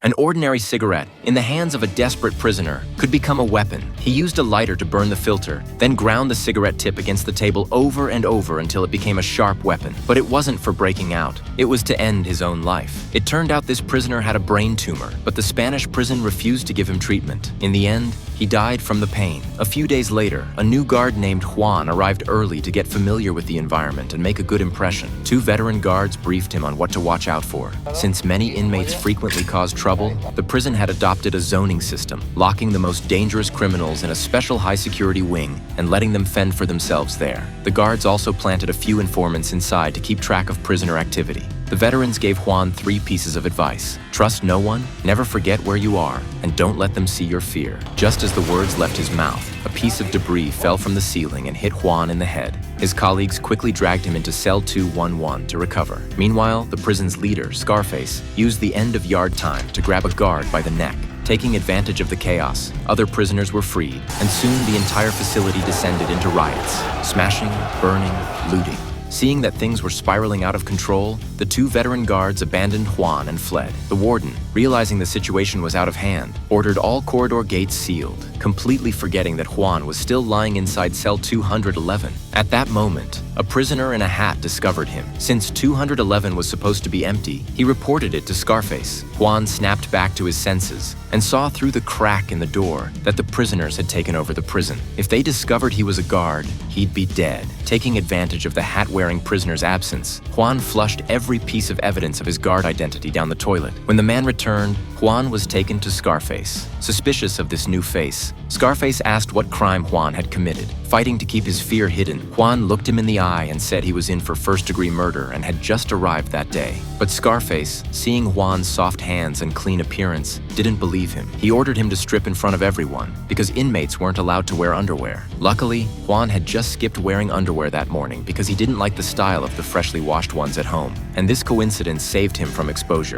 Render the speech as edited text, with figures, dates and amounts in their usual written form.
An ordinary cigarette, in the hands of a desperate prisoner, could become a weapon. He used a lighter to burn the filter, then ground the cigarette tip against the table over and over until it became a sharp weapon. But it wasn't for breaking out. It was to end his own life. It turned out this prisoner had a brain tumor, but the Spanish prison refused to give him treatment. In the end, he died from the pain. A few days later, a new guard named Juan arrived early to get familiar with the environment and make a good impression. Two veteran guards briefed him on what to watch out for. Since many inmates frequently caused trouble, the prison had adopted a zoning system, locking the most dangerous criminals in a special high-security wing and letting them fend for themselves there. The guards also planted a few informants inside to keep track of prisoner activity. The veterans gave Juan 3 pieces of advice. Trust no one, never forget where you are, and don't let them see your fear. Just as the words left his mouth, a piece of debris fell from the ceiling and hit Juan in the head. His colleagues quickly dragged him into cell 211 to recover. Meanwhile, the prison's leader, Scarface, used the end of yard time to grab a guard by the neck. Taking advantage of the chaos, other prisoners were freed, and soon the entire facility descended into riots, smashing, burning, looting. Seeing that things were spiraling out of control, the 2 veteran guards abandoned Juan and fled. The warden, realizing the situation was out of hand, ordered all corridor gates sealed, completely forgetting that Juan was still lying inside cell 211. At that moment, a prisoner in a hat discovered him. Since 211 was supposed to be empty, he reported it to Scarface. Juan snapped back to his senses and saw through the crack in the door that the prisoners had taken over the prison. If they discovered he was a guard, he'd be dead. Taking advantage of the hat-wearing prisoner's absence, Juan flushed every piece of evidence of his guard identity down the toilet. When the man returned, Juan was taken to Scarface. Suspicious of this new face, Scarface asked what crime Juan had committed. Fighting to keep his fear hidden, Juan looked him in the eye and said he was in for first-degree murder and had just arrived that day. But Scarface, seeing Juan's soft hands and clean appearance, didn't believe him. He ordered him to strip in front of everyone because inmates weren't allowed to wear underwear. Luckily, Juan had just skipped wearing underwear that morning because he didn't like the style of the freshly washed ones at home, and this coincidence saved him from exposure.